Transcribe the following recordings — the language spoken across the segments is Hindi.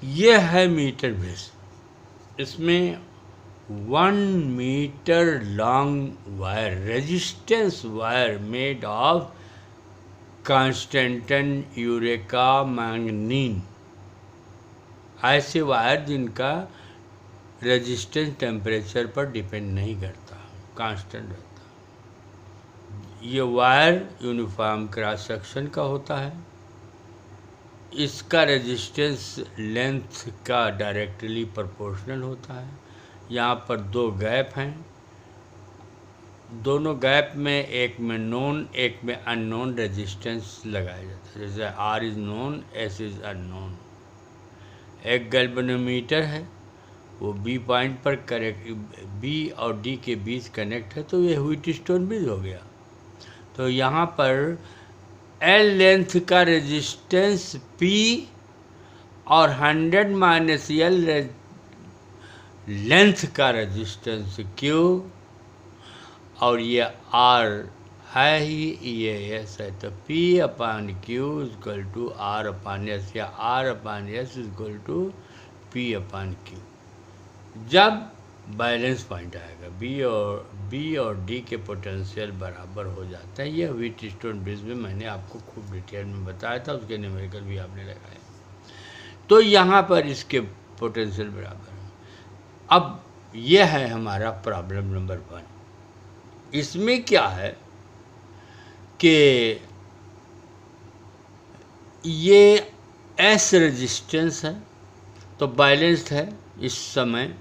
ये है मीटर बेस। इसमें 1 metre long wire, resistance wire made of constantan eureka manganin, ऐसे वायर जिनका रेजिस्टेंस टेम्परेचर पर डिपेंड नहीं करता, कांस्टेंट रहता। ये वायर यूनिफॉर्म क्रॉस सेक्शन का होता है। इसका रेजिस्टेंस लेंथ का डायरेक्टली प्रोपोर्शनल होता है। यहाँ पर 2 गैप हैं, दोनों गैप में एक में नोन एक में अननोन रेजिस्टेंस लगाया जाता है। जैसे R is known, S is unknown. एक गैल्वेनोमीटर है, वो B पॉइंट पर B और D के बीच कनेक्ट है, तो ये व्हीटस्टोन ब्रिज हो गया। तो यहाँ पर L लेंथ का रेजिस्टेंस P और 100 माइनस L लेंथ का रेजिस्टेंस Q, और ये R है ही, ये S है। तो P/Q इक्वल टू R/S या R/S इक्वल टू P/Q। जब बैलेंस पॉइंट आएगा, B और D के पोटेंशियल बराबर हो जाता है। ये व्हीटस्टोन ब्रिज में मैंने आपको खूब डिटेल में बताया था, उसके न्यूमेरिकल भी आपने लगाए। तो यहाँ पर इसके पोटेंशियल बराबर है। अब यह है हमारा प्रॉब्लम नंबर 1। इसमें क्या है कि ये S रेजिस्टेंस है, तो बैलेंस्ड है। इस समय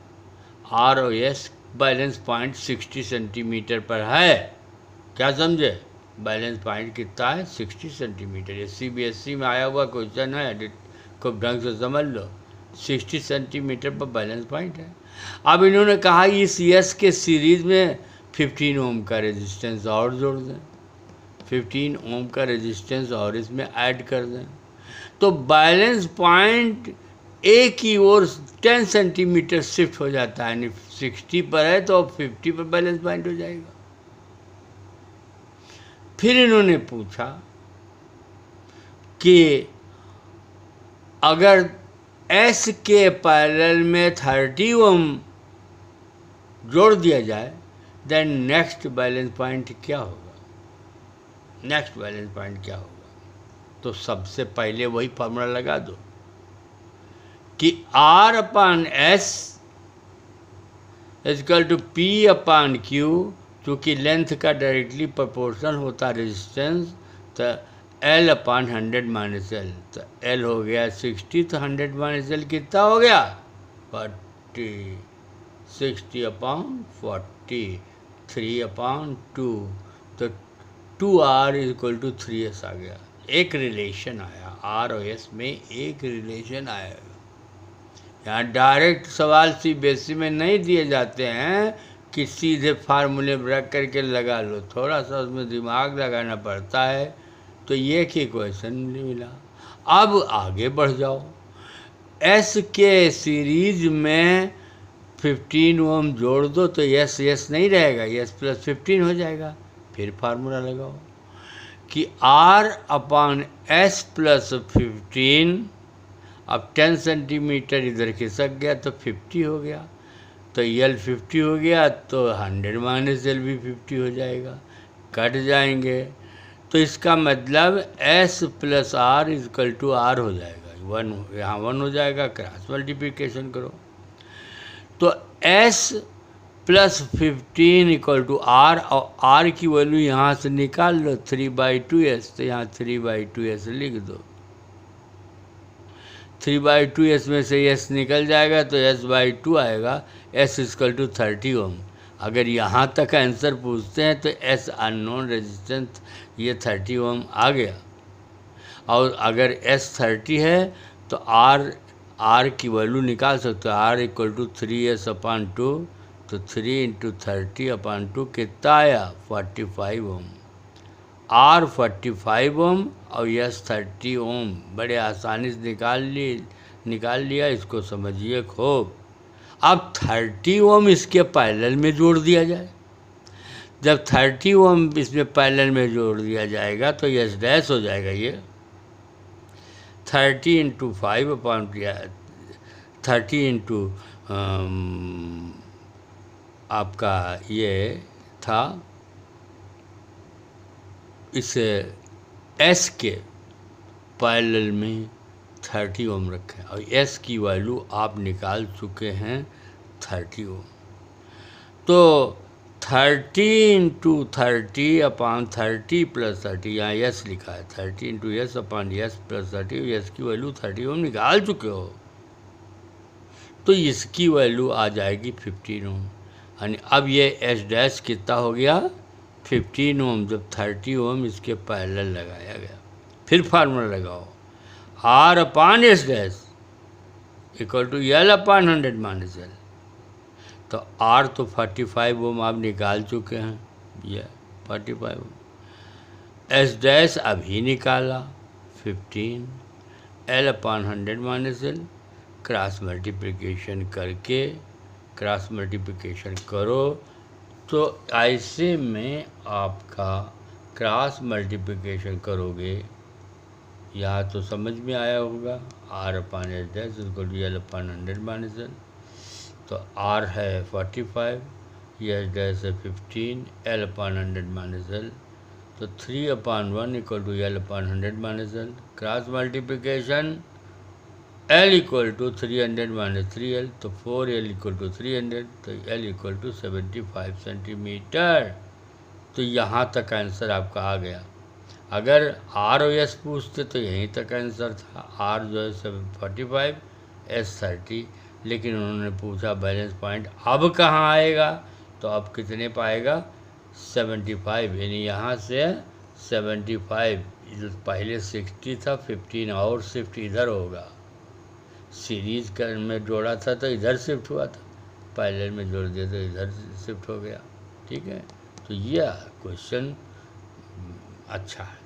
R और S बैलेंस पॉइंट 60 सेंटीमीटर पर है। क्या समझे? बैलेंस पॉइंट कितना है? 60 सेंटीमीटर। ये CBSE में आया हुआ क्वेश्चन है, एडिट को ढंग से समझ लो। 60 सेंटीमीटर पर बैलेंस पॉइंट है। अब इन्होंने कहा इस S के सीरीज में 15 ओम का रेजिस्टेंस और जोड़ दें, 15 ओम का रेजिस्टेंस और इसमें ऐड कर दें, तो बैलेंस पॉइंट A की ओर 10 सेंटीमीटर शिफ्ट हो जाता है। यानी 60 पर है तो 50 पर बैलेंस पॉइंट हो जाएगा। फिर इन्होंने पूछा कि अगर S के पैरेलल में 30 ओम जोड़ दिया जाए, देन नेक्स्ट बैलेंस पॉइंट क्या होगा? नेक्स्ट बैलेंस पॉइंट क्या होगा? तो सबसे पहले वही फॉर्मूला लगा दो कि R/S इक्वल टू P/Q, चूँकि लेंथ का डायरेक्टली प्रोपोर्शनल होता है रेजिस्टेंस, तो L/100 माइनस L। तो L हो गया 60, तो 100 माइनस L कितना हो गया? 40। 60/40, 3/2, तो 2R इक्वल टू 3S आ गया। एक रिलेशन आया, R और S में एक रिलेशन आया। यहाँ डायरेक्ट सवाल CBSE में नहीं दिए जाते हैं कि सीधे फार्मूले रख करके लगा लो, थोड़ा सा उसमें दिमाग लगाना पड़ता है। तो ये कि क्वेश्चन मिला। अब आगे बढ़ जाओ, S के सीरीज में 15 ओम जोड़ दो तो S नहीं रहेगा, S प्लस 15 हो जाएगा। फिर फार्मूला लगाओ कि R/S प्लस 15, अब 10 सेंटीमीटर इधर खिसक गया तो 50 हो गया, तो L 50 हो गया, तो 100 माइनस L भी 50 हो जाएगा, कट जाएंगे। तो इसका मतलब S plus R equal to R हो जाएगा। 1 यहाँ 1 हो जाएगा, क्रॉस मल्टीप्लिकेशन करो तो S plus 15 equal to R, और R की वैल्यू यहाँ से निकाल लो 3/2S, तो यहाँ 3/2S लिख दो। 3/2S में से S निकल जाएगा तो S/2 आएगा। S इक्वल टू 30 ओम। अगर यहाँ तक आंसर पूछते हैं तो S अननोन रेजिस्टेंस ये 30 ओम आ गया, और अगर S 30 है तो R की वैल्यू निकाल सकते हो। R इक्वल टू 3S/2, तो 3 × 30/2 कितना आया? 45 ओम। R 45 ओम और S 30 ओम। बड़े आसानी से निकाल लिया। इसको समझिए खूब। अब 30 ओम इसके पैरेलल में जोड़ दिया जाए। जब 30 ओम इसमें पैरेलल में जोड़ दिया जाएगा तो S डैश हो जाएगा। ये 30 × 5 30 इंटू आपका ये था इस एस के पैरेलल में 30 ओम रखें और एस की वैल्यू आप निकाल चुके हैं 30 ओम। तो 30 इंटू 30 अपॉन 30 प्लस 30, यहाँ यस लिखा है, 30 into yes upon yes plus 30, yes की वैल्यू 30 ओम निकाल चुके हो, तो इसकी वैल्यू आ जाएगी 15 ओम। यानी अब ये एस डैश कितना हो गया 15 ओम, जब 30 ओम इसके पैरेलल लगाया गया। फिर फार्मूला लगाओ, R upon S dash equal to L upon 100 minus L. तो आर तो 45 ओम आप निकाल चुके हैं, ये 45 ओम। एस डैश अभी निकाला 15, L upon 100 minus L, cross multiplication करके, क्रॉस मल्टीप्लिकेशन करो तो ऐसे में आपका क्रॉस मल्टीप्लिकेशन करोगे, यहाँ तो समझ में आया होगा, R upon S dash equal to L upon 100 minus L. तो आर है 45, एस डैश है 15, एल अपॉन 100 माइनस एल, तो 3 upon 1 equal to L upon 100 minus L, cross multiplication L equal to 300 minus 3L, तो 4L इक्वल टू 300, तो L इक्वल टू 75 सेंटीमीटर। तो यहाँ तक आंसर आपका आ गया। अगर आर और एस पूछते तो यहीं तक आंसर था, आर जो है 45, एस 30, लेकिन उन्होंने पूछा बैलेंस पॉइंट अब कहाँ आएगा, तो अब कितने पाएगा 75, यानी यहाँ से 75, पहले 60 था, 15 और शिफ्ट इधर होगा, सीरीज कर में जोड़ा था तो इधर शिफ्ट हुआ था, पैरेलल में जोड़ दिया तो इधर शिफ्ट हो गया। ठीक है, तो यह क्वेश्चन अच्छा है।